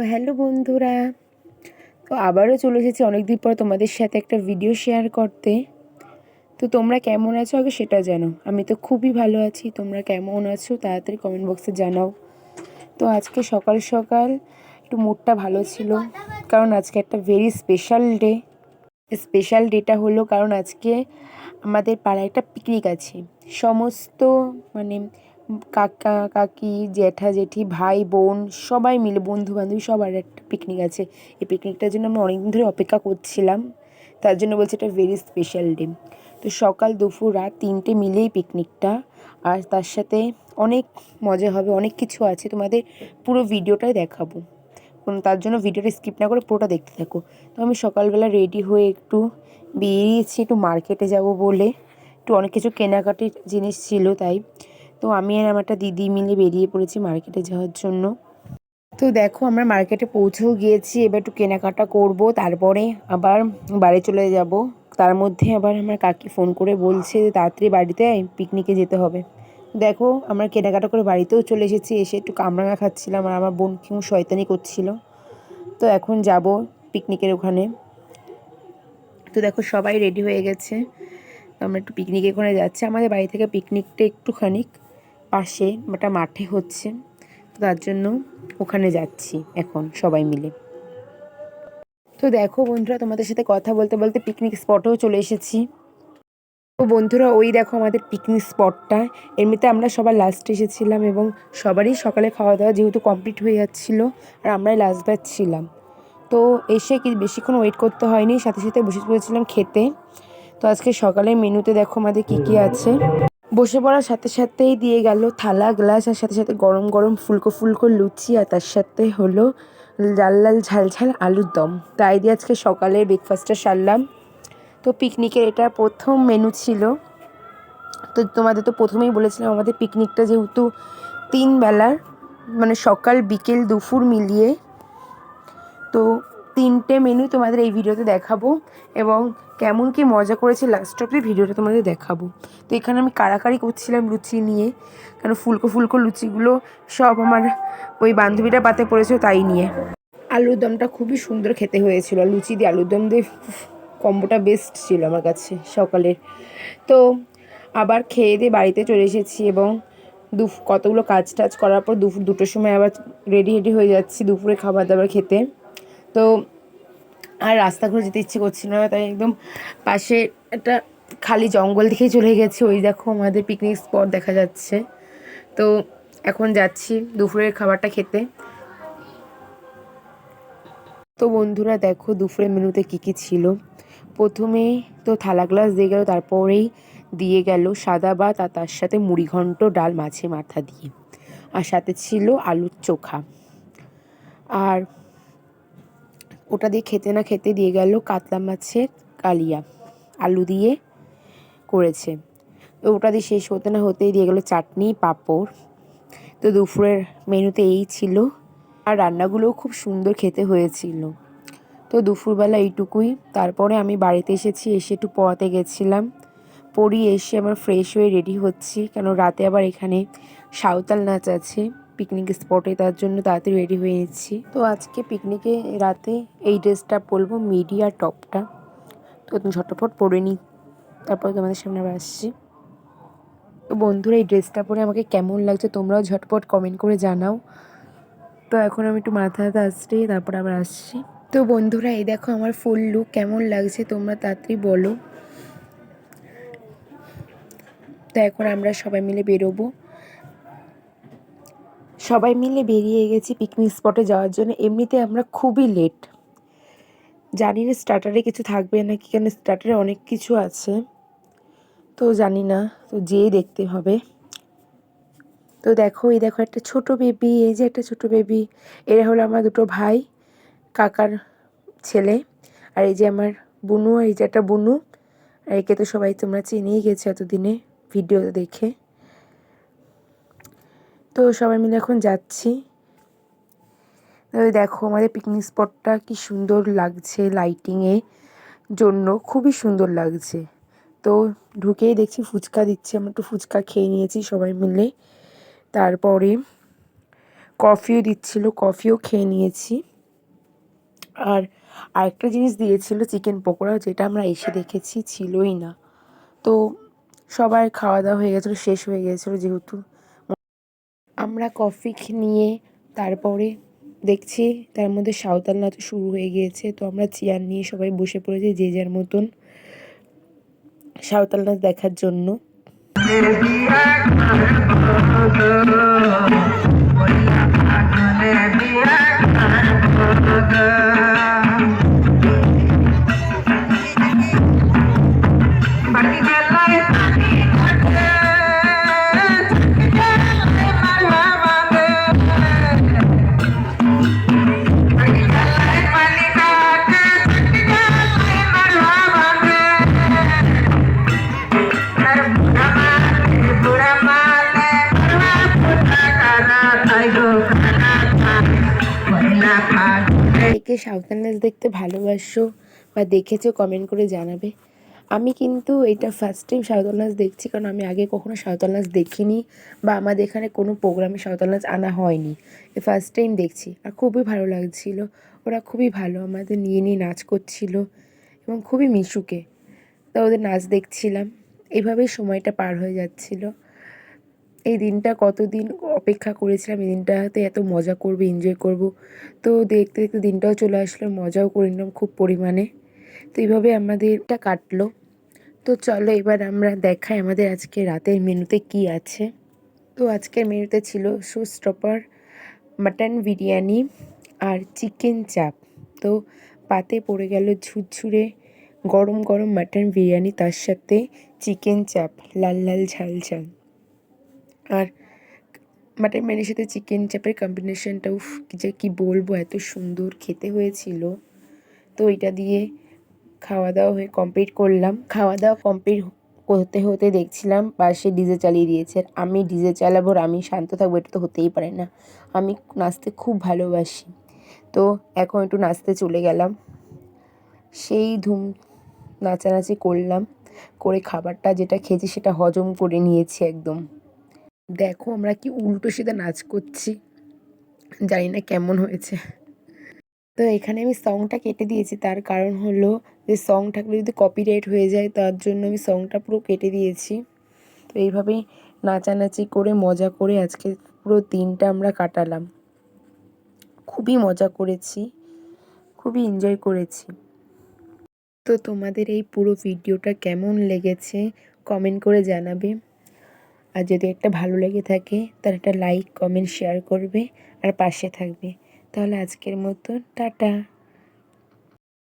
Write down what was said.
Hello বন্ধুরা। আবারও চলে এসেছি অনেকদিন পর তোমাদের সাথে একটা ভিডিও শেয়ার করতে। তোমরা কেমন আছো আগে সেটা জানো। আমি তো খুবই ভালো আছি। তোমরা কেমন আছো তাড়াতাড়ি কমেন্ট বক্সে জানাও। আজকে সকাল সকাল একটু মুডটা ভালো ছিল, কারণ আজকে একটা very special day. Special data হলো কারণ আজকে আমাদের পাড়ায় একটা পিকনিক আছে। সমস্ত মানে কাকা কাকি জ্যাঠা জেঠি ভাই বোন সবাই মিলে, বন্ধু বান্ধবী সবার একটা পিকনিক আছে। এই পিকনিকটার জন্য আমি অনেকদিন ধরে অপেক্ষা করছিলাম, তার জন্য বলছি এটা ভেরি স্পেশাল ডে। সকাল দুপুর রাত 3টে মিলেই পিকনিকটা, আর তার সাথে অনেক মজা হবে, অনেক কিছু আছে। তোমাদের পুরো ভিডিওটাই দেখাবো, তার জন্য ভিডিওটা স্কিপ না করে পুরোটা দেখতে থাকো। আমি সকালবেলা রেডি হয়ে একটু বেরিয়েছি একটু মার্কেটে যাব বলে। একটু অনেক কিছু কেনাকাটির জিনিস ছিল, তাই আমি আর আমার একটা দিদি মিলে বেরিয়ে পড়েছি মার্কেটে যাওয়ার জন্য। দেখো আমরা মার্কেটে পৌঁছেও গিয়েছি, এবার একটু কেনাকাটা করব, তারপরে আবার বাড়ি চলে যাব। তার মধ্যে আবার আমার কাকি ফোন করে বলছে যে তাড়াতাড়ি বাড়িতে পিকনিকে যেতে হবে। দেখো আমরা কেনাকাটা করে বাড়িতেও চলে এসেছি, এসে একটু কামরাঙা খাচ্ছিলাম আর আমার বোন কেউ শয়তানি করছিল। এখন যাব পিকনিকের ওখানে। দেখো সবাই রেডি হয়ে গেছে, আমরা একটু পিকনিকের ওখানে যাচ্ছি। আমাদের বাড়ি থেকে পিকনিকটা একটুখানি পাশে একটা মাঠে হচ্ছে, তার জন্য ওখানে যাচ্ছি এখন সবাই মিলে। দেখো বন্ধুরা, তোমাদের সাথে কথা বলতে বলতে পিকনিক স্পটেও চলে এসেছি। বন্ধুরা ওই দেখো আমাদের পিকনিক স্পটটা। এমনিতে আমরা সবার লাস্টে এসেছিলাম এবং সবারই সকালে খাওয়া দাওয়া যেহেতু কমপ্লিট হয়ে যাচ্ছিলো আর আমরাই লাস্ট ব্যাচ ছিলাম। এসে কি বেশিক্ষণ ওয়েট করতে হয়নি, সাথে সাথে বসে পড়েছিলাম খেতে। আজকে সকালের মেনুতে দেখো আমাদের কী কী আছে। বসে পড়ার সাথে সাথেই দিয়ে গেল থালা গ্লাস, আর সাথে সাথে গরম গরম ফুলকো ফুলকো লুচি, আর তার সাথে হলো লাল লাল ঝাল ঝাল আলুর দম। তাই দিয়ে আজকে সকালের ব্রেকফাস্টটা সারলাম। পিকনিকের এটা প্রথম মেনু ছিল। তোমাদের তো প্রথমেই বলেছিলাম আমাদের পিকনিকটা যেহেতু 3 বেলার, মানে সকাল বিকেল দুপুর মিলিয়ে, 3টে মেনু তোমাদের এই ভিডিওতে দেখাবো এবং কেমন কি মজা করেছি লাস্ট অব্দি ভিডিওটা তোমাদের দেখাবো। এখানে আমি কাড়াকাড়ি করছিলাম লুচি নিয়ে, কারণ ফুলকো ফুলকো লুচিগুলো সব আমার ওই বান্ধবীটা পাতে পড়েছিল তাই নিয়ে। আলুর দমটা খুবই সুন্দর খেতে হয়েছিল, লুচি দিয়ে আলুর দম দিয়ে কম্বোটা বেস্ট ছিল আমার কাছে সকালের। আবার খেয়ে দিয়ে বাড়িতে চলে এসেছি এবং কতগুলো কাজ টাজ করার পর দুপুর 2টোর সময় আবার রেডি হয়ে যাচ্ছি দুপুরে খাবার দাবার খেতে। আর রাস্তা ঘুরে যেতে ইচ্ছে করছিল না, তাই একদম পাশে একটা খালি জঙ্গল দেখেই চলে গেছি। ওই দেখো আমাদের পিকনিক স্পট দেখা যাচ্ছে। এখন যাচ্ছি দুপুরের খাবারটা খেতে। বন্ধুরা দেখো দুপুরের মেনুতে কী কী ছিল। প্রথমেই থালা গ্লাস দিয়ে গেল, তারপরেই দিয়ে গেল সাদা ভাত আর তার সাথে মুড়িঘণ্ট ডাল মাছে মাথা দিয়ে, আর সাথে ছিল আলুর চোখা। আর ওটা দিয়ে খেতে না খেতে দিয়ে গেল কাতলা মাছের কালিয়া, আলু দিয়ে করেছে। ওটা দিয়ে শেষ হতে না হতেই দিয়ে গেল চাটনি পাঁপড়। দুপুরের মেনুতে এই ছিল, আর রান্নাগুলোও খুব সুন্দর খেতে হয়েছিল। দুপুরবেলা এইটুকুই। তারপরে আমি বাড়িতে এসেছি, এসে একটু পড়াতে গেছিলাম। পড়িয়ে এসে আমার ফ্রেশ হয়ে রেডি হচ্ছি, কেন রাতে আবার এখানে সাঁওতাল নাচ আছে পিকনিক স্পটে, তার জন্য তাড়াতাড়ি রেডি হয়ে নিচ্ছি। আজকে পিকনিকে রাতে এই ড্রেসটা পরবো, মিডি আর টপটা। তুমি ঝটপট পরে নিই, তারপরে তোমাদের সামনে আবার আসছি। বন্ধুরা এই ড্রেসটা পরে আমাকে কেমন লাগছে তোমরাও ঝটপট কমেন্ট করে জানাও। এখন আমি একটু মাথা হাতে আসছি, তারপর আবার আসছি। বন্ধুরা এই দেখো আমার ফুল লুক কেমন লাগছে তোমরা তাড়াতাড়ি বলো। এখন আমরা সবাই মিলে বেরোবো। সবাই মিলে বেরিয়ে গেছি পিকনিক স্পটে যাওয়ার জন্য। এমনিতে আমরা খুবই লেট, জানি না স্টার্টারে কিছু থাকবে নাকি, কেন স্টার্টারে অনেক কিছু আছে জানি না, যেয়ে দেখতে হবে। দেখো এই দেখো একটা ছোট বেবি, এই যে একটা ছোট বেবি, এরা হলো আমার 2 ভাই কাকার ছেলে। আর এই যে আমার বুনু, এই যে একটা বুনু। আর একে তো সবাই তোমরা চিনেই গেছো এতদিনে ভিডিও দেখে। সবাই মিলে এখন যাচ্ছি। দেখো আমাদের পিকনিক স্পটটা কি সুন্দর লাগছে, লাইটিংয়ে জন্য খুবই সুন্দর লাগছে। ঢুকেই দেখছি ফুচকা দিচ্ছে, আমরা একটু ফুচকা খেয়ে নিয়েছি সবাই মিলে। তারপরে কফিও দিচ্ছিল, কফিও খেয়ে নিয়েছি। আর আরেকটা জিনিস দিয়েছিল চিকেন পকোড়া, যেটা আমরা এসে দেখেছি ছিলই না। তো সবার খাওয়া দাওয়া হয়ে গেছিলো, শেষ হয়ে গিয়েছিলো যেহেতু। আমরা কফি নিয়ে তারপরে দেখছি তার মধ্যে সাঁওতাল নাচ শুরু হয়ে গিয়েছে। তো আমরা চেয়ার নিয়ে সবাই বসে পড়েছি যে যার মতন সাঁওতাল নাচ দেখার জন্য। কে সাঁওতাল নাচ দেখতে ভালোবাসো বা দেখেছো কমেন্ট করে জানাবে। আমি কিন্তু এটা ফার্স্ট টাইম সাঁওতাল নাচ দেখছি, কারণ আমি আগে কখনো সাঁওতাল নাচ দেখিনি বা আমাদের এখানে কোনো প্রোগ্রামে সাঁওতাল নাচ আনা হয়নি। এই ফার্স্ট টাইম দেখছি আর খুবই ভালো লাগছিল। ওরা খুবই ভালো আমাদের নিয়ে নিয়ে নাচ করছিল এবং খুবই মিশুকে। তা ওদের নাচ দেখছিলাম, এভাবেই সময়টা পার হয়ে যাচ্ছিল। এই দিনটা কতদিন অপেক্ষা করেছিলাম, এই দিনটাতে এত মজা করবো, এনজয় করব। তো দেখতে দেখতে দিনটাও চলে আসলো, মজাও করে নিলাম খুব পরিমাণে। তো এইভাবে আমাদেরটা কাটলো। তো চলো এবার আমরা দেখাই আমাদের আজকে রাতের মেনুতে কি আছে। তো আজকের মেনুতে ছিল শো স্টপার, মাটন বিরিয়ানি আর চিকেন চাপ। তো পাতে পড়ে গেল ঝুরঝুরে গরম গরম মাটন বিরিয়ানি, তার সাথে চিকেন চাপ, লাল লাল ঝাল ঝাল। আর মাটন বিরিয়ানির সাথে চিকেন চাপের কম্বিনেশনটা উফ যে কী বলবো, এত সুন্দর খেতে হয়েছিল। তো এটা দিয়ে খাওয়া দাওয়া হয়ে কমপ্লিট করলাম। খাওয়া দাওয়া কমপ্লিট হতে হতে দেখছিলাম পাশে ডিজে চালিয়ে দিয়েছে। আমি ডিজে চালাবো আর আমি শান্ত থাকবো, এটা তো হতেই পারে না। আমি নাচতে খুব ভালোবাসি। তো এখন একটু নাচতে চলে গেলাম, সেই ধুম নাচানাচি করলাম, করে খাবারটা যেটা খেয়েছি সেটা হজম করে নিয়েছি একদম। দেখো আমরা কি উল্টো সিধা নাচ করছি, জানি না কেমন হয়েছে। তো এখানে আমি সংটা কেটে দিয়েছি, তার কারণ হলো যে সং থাকলে যদি কপিরাইট হয়ে যায়, তার জন্য আমি সংটা পুরো কেটে দিয়েছি। তো এইভাবেই নাচানাচি করে মজা করে আজকে পুরো দিনটা আমরা কাটালাম। খুবই মজা করেছি, খুবই এনজয় করেছি। তো তোমাদের এই পুরো ভিডিওটা কেমন লেগেছে কমেন্ট করে জানাবে। আর যদি একটা ভালো লেগে থাকে তাহলে একটা লাইক কমেন্ট শেয়ার করবে আর পাশে থাকবে। তাহলে আজকের মতো টাটা।